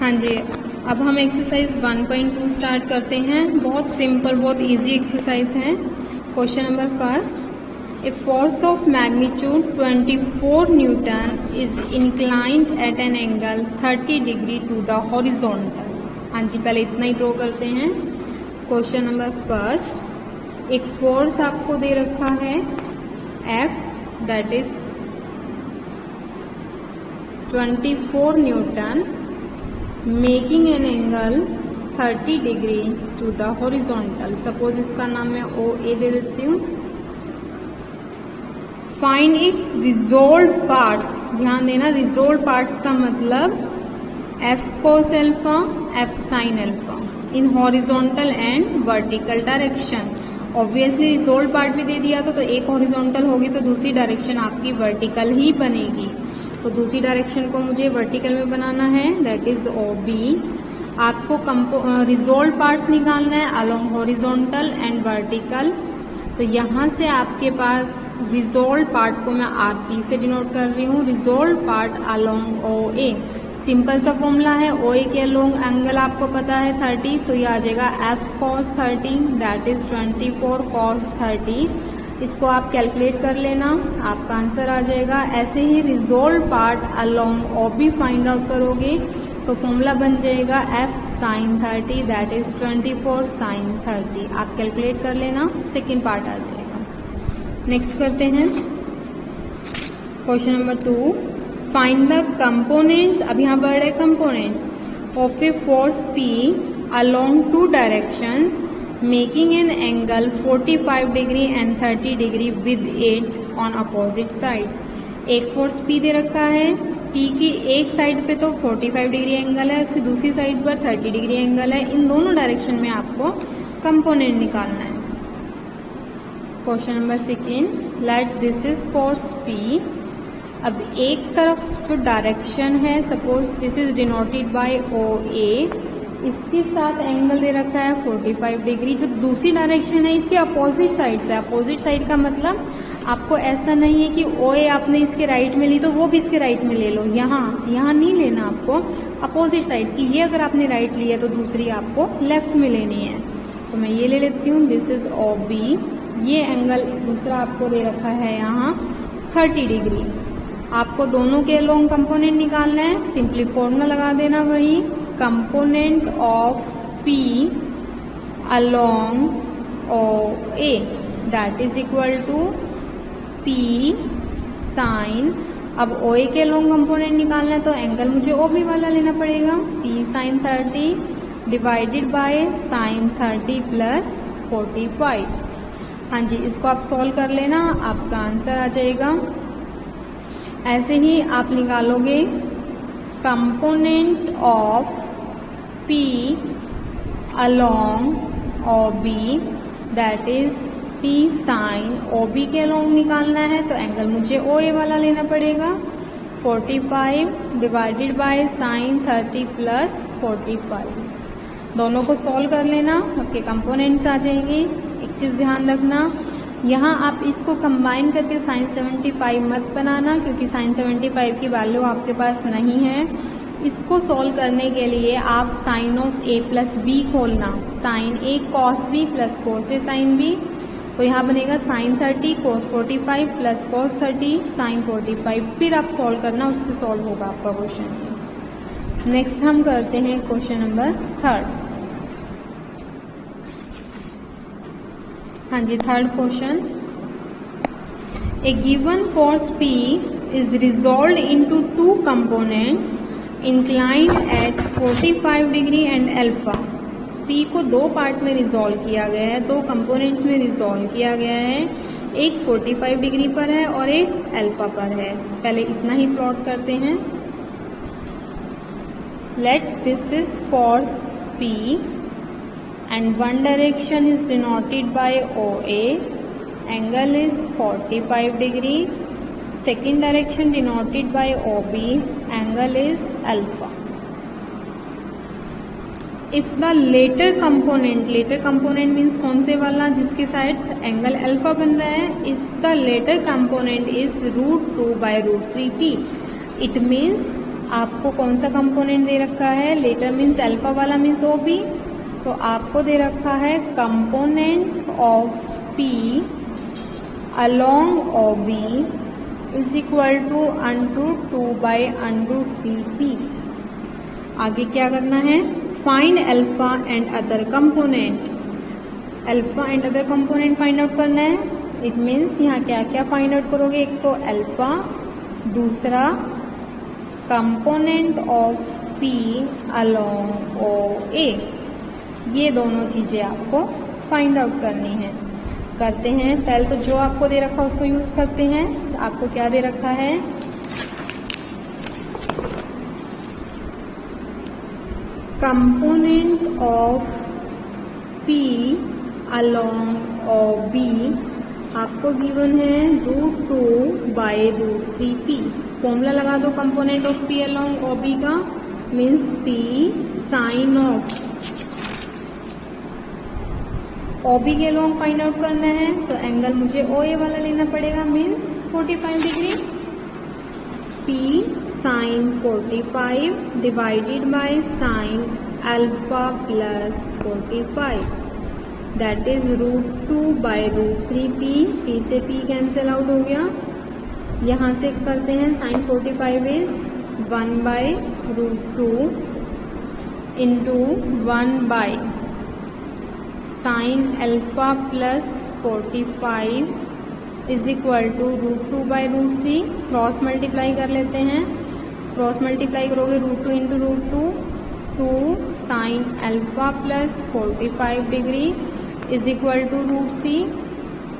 हाँ जी, अब हम एक्सरसाइज 1.2 स्टार्ट करते हैं। बहुत सिंपल, बहुत इजी एक्सरसाइज है। Question number first, a force of magnitude 24 newton is inclined at an angle 30 degree to the horizontal. हाँ जी, पहले इतना ही ड्रॉ करते हैं। क्वेश्चन नंबर फर्स्ट, एक फोर्स आपको दे रखा है F, that is 24 newton, making an angle 30 degree to the horizontal. Suppose इसका नाम मैं OA दे देती हूँ। Find its resolve parts. ध्यान देना, रिजोल्व पार्ट्स का मतलब F cos alpha, F sin alpha in horizontal and vertical direction. Obviously resolve part भी दे दिया तो एक हॉरिजॉन्टल होगी तो दूसरी डायरेक्शन आपकी वर्टिकल ही बनेगी। तो दूसरी डायरेक्शन को मुझे वर्टिकल में बनाना है, दैट इज OB। आपको रिजोल्व पार्ट्स निकालना है अलोंग हॉरिजॉन्टल एंड वर्टिकल। तो यहाँ से आपके पास रिजोल्व पार्ट को मैं RP से डिनोट कर रही हूँ, resolve part along OA। Simple सा फॉर्मूला है, OA के अलोंग एंगल आपको पता है 30, तो ये आ जाएगा F cos 30, that is 24 cos 30। इसको आप कैलकुलेट कर लेना, आपका आंसर आ जाएगा। ऐसे ही resolve part along OB find out करोगे तो फॉर्मूला बन जाएगा F sin 30, that is 24 sin 30। आप कैलकुलेट कर लेना, सेकेंड पार्ट आ जाएगा। नेक्स्ट करते हैं question number 2, find the components. अब यहाँ वर्ड है components of a force P along two directions making an angle 45 degree and 30 degree with it on opposite sides. एक फोर्स P दे रखा है, P की एक साइड पे तो 45 डिग्री एंगल है, उसकी दूसरी साइड पर 30 डिग्री एंगल है। इन दोनों डायरेक्शन में आपको कंपोनेंट निकालना है। Question number second, let this is force P। अब एक तरफ जो डायरेक्शन है, suppose this is denoted by OA, इसके साथ एंगल दे रखा है 45 डिग्री। जो दूसरी डायरेक्शन है इसके अपोजिट साइड से, अपोजिट साइड का मतलब आपको ऐसा नहीं है कि OA आपने इसके राइट में ली तो वो भी इसके राइट में ले लो, यहाँ नहीं लेना आपको, अपोजिट साइड की। ये अगर आपने राइट लिया तो दूसरी आपको लेफ्ट में लेनी है। तो मैं ये ले लेती हूँ, दिस इज OB। ये एंगल दूसरा आपको दे रखा है यहाँ 30 डिग्री। आपको दोनों के अलोंग कंपोनेंट निकालना है, सिंपली फॉर्मूला लगा देना वही, component of P along OA that is equal to P sine. अब OA के अलोंग कंपोनेंट निकालना है तो एंगल मुझे OB वाला लेना पड़ेगा, P sine 30 divided by sine 30 plus 45। हाँ जी, इसको आप सॉल्व कर लेना, आपका आंसर आ जाएगा। ऐसे ही आप निकालोगे component of P along OB that is P sine. OB के अलोंग निकालना है तो एंगल मुझे OA वाला लेना पड़ेगा, 45 डिवाइडेड बाय साइन 30 प्लस 45। दोनों को सॉल्व कर लेना, आपके कंपोनेंट्स आ जाएंगे। एक चीज ध्यान रखना, यहाँ आप इसको कंबाइन करके साइन 75 मत बनाना, क्योंकि साइन 75 की वैल्यू आपके पास नहीं है। इसको सॉल्व करने के लिए आप sine of A plus B खोलना, sine A cos B plus cos A sine B। तो यहाँ बनेगा sine 30 cos 45 plus cos 30 sine 45। फिर आप सॉल्व करना, उससे सॉल्व होगा आपका क्वेश्चन। नेक्स्ट हम करते हैं क्वेश्चन नंबर 3। हाँ जी, third question, a given force P is resolved into two components inclined at 45 degree and alpha. P को दो पार्ट में रिजॉल्व किया गया है, दो कंपोनेंट्स में रिजॉल्व किया गया है। एक 45 डिग्री पर है और एक अल्फा पर है। पहले इतना ही प्लॉट करते हैं। Let this is force P and one direction is denoted by OA, angle is 45 degree. Second direction denoted by OB, angle is alpha. If the later component means कौन से वाला, जिसके साइड एंगल अल्फा बन रहा है, if the later component is √2 by √3P, it means आपको कौन सा कंपोनेंट दे रखा है, लेटर मीन्स अल्फा वाला मीन्स ओ बी, तो आपको दे रखा है component of P along O B is equal to √2/√3p। आगे क्या करना है, find alpha and other component. Alpha and other component find out करना है। इट मीन्स यहाँ क्या क्या फाइंड आउट करोगे, एक तो अल्फा, दूसरा component of P along O ए। ये दोनों चीजें आपको फाइंड आउट करनी है। करते हैं, पहले तो जो आपको दे रखा है उसको यूज करते हैं। आपको क्या दे रखा है, component of P along O B आपको गिवन है √2/√3p। फॉर्मूला लगा दो component of P along O B का, means P sine of O B के अलोंग फाइंड आउट करना है, तो एंगल मुझे ओ ए वाला लेना पड़ेगा, means 45 degree. P sine 45 divided by sine alpha plus 45, that is √2/√3p। p से p कैंसिल आउट हो गया। यहाँ से करते हैं, sine 45 is 1/√2 into 1 sine alpha plus 45 is equal to √2/√3। Cross multiply कर लेते हैं। क्रॉस मल्टीप्लाई करोगे √2 into √2, 2 sine alpha plus 45 degree is equal to √3।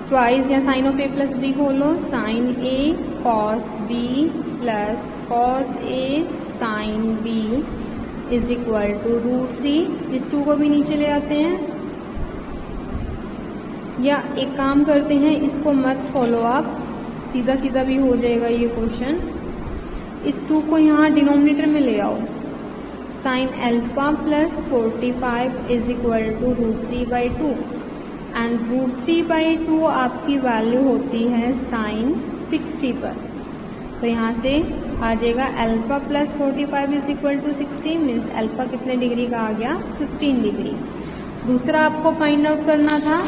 Twice या sine of A plus B खोलो, sine A cos B plus cos A sine B is equal to √3। इस 2 को भी नीचे ले आते हैं, या एक काम करते हैं, इसको मत फॉलो आप, सीधा सीधा भी हो जाएगा ये क्वेश्चन। इस 2 को यहाँ डिनोमिनेटर में ले आओ। Sine alpha plus 45 is equal to √3/2 and √3/2 आपकी वैल्यू होती है साइन 60 पर। तो यहाँ से आ जाएगा alpha plus 45 is equal to 60, means alpha कितने डिग्री का आ गया, 15 डिग्री। दूसरा आपको फाइंड आउट करना था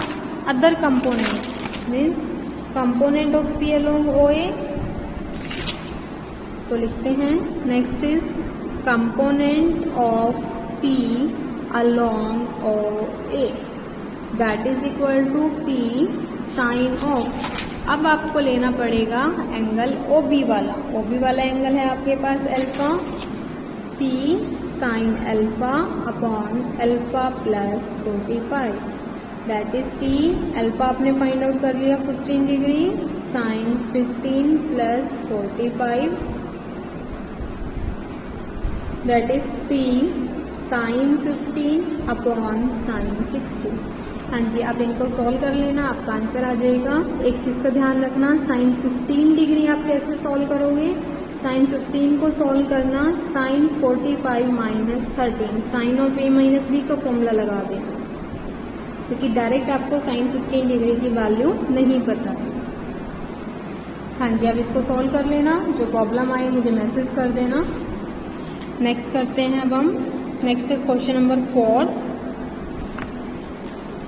other component, means component of P along O A. तो लिखते हैं, next is component of P along O A, that is equal to P sine of. अब आपको लेना पड़ेगा एंगल ओ बी वाला। ओ बी वाला एंगल है आपके पास alpha, P sine alpha upon alpha plus 45, that is P. Alpha आपने फाइंड आउट कर लिया 15 degree, sine 15 plus 45, that is P sine 15 upon sine 60। हाँ जी, आप इनको सॉल्व कर लेना, आपका आंसर आ जाएगा। एक चीज का ध्यान रखना, साइन 15 डिग्री आप कैसे सॉल्व करोगे, साइन 15 को सॉल्व करना, sine 45 minus 13, sine of A minus B का फॉर्मूला लगा देना, क्योंकि डायरेक्ट आपको साइन 15 डिग्री की वैल्यू नहीं पता है। हाँ जी, अब इसको सॉल्व कर लेना, जो प्रॉब्लम आए मुझे मैसेज कर देना। नेक्स्ट करते हैं अब हम, next is question number 4।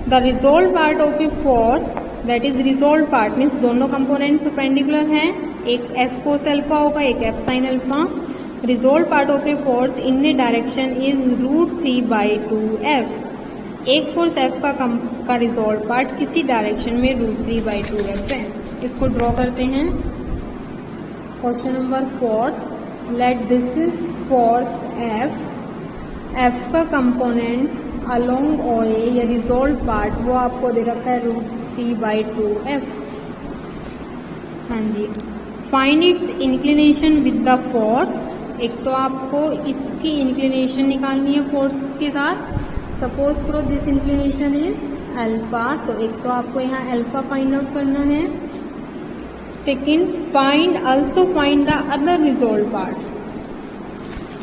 The resolve part of a force, that is resolve part means दोनों कंपोनेंट परपेंडिकुलर हैं, एक एफ कोस अल्फा होगा, एक F sine alpha. Resolve part of a force in A direction is √3/2f। एक force F का resolve part किसी direction में √3/2f है। इसको ड्रॉ करते हैं। Question number 4, let this is force F. F का कंपोनेंट अलोंग ओ ए या रिजोल्व पार्ट वो आपको दे रखा है √3/2f। हाँ जी, find its inclination with the force. एक तो आपको इसकी इंक्लिनेशन निकालनी है फोर्स के साथ। सपोज करो दिस इंक्लिनेशन इज अल्फा, तो एक तो आपको यहाँ अल्फा फाइंड आउट करना है। Second, also find the other resolve part,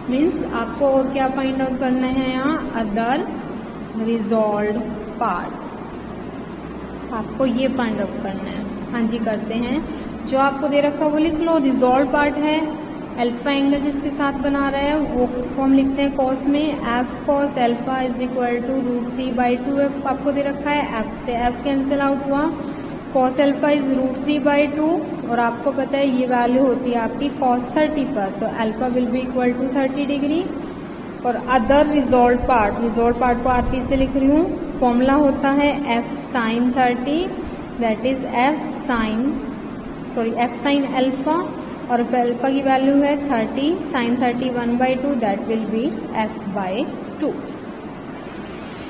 means आपको और क्या फाइंड आउट करना है यहाँ, अदर रिजोल्व पार्ट, आपको ये फाइंड आउट करना है। हाँ जी, करते हैं। जो आपको दे रखा वो लिख लो, रिजोल्व पार्ट है अल्फा एंगल जिसके साथ बना रहा है वो उसको हम लिखते हैं कॉस में, F cos alpha is equal to √3/2f आपको दे रखा है, एफ से एफ कैंसिल आउट हुआ, कॉस अल्फा इज √3/2 और आपको पता है ये वैल्यू होती है आपकी cos 30 पर, तो alpha will be equal to 30 degree. और अदर रिजॉल्व पार्ट को आप से लिख रही हूँ, फॉर्मूला होता है F sine 30 that is F sine alpha, और अल्फा की वैल्यू है 30 sign 30 1/2 that will be f/2।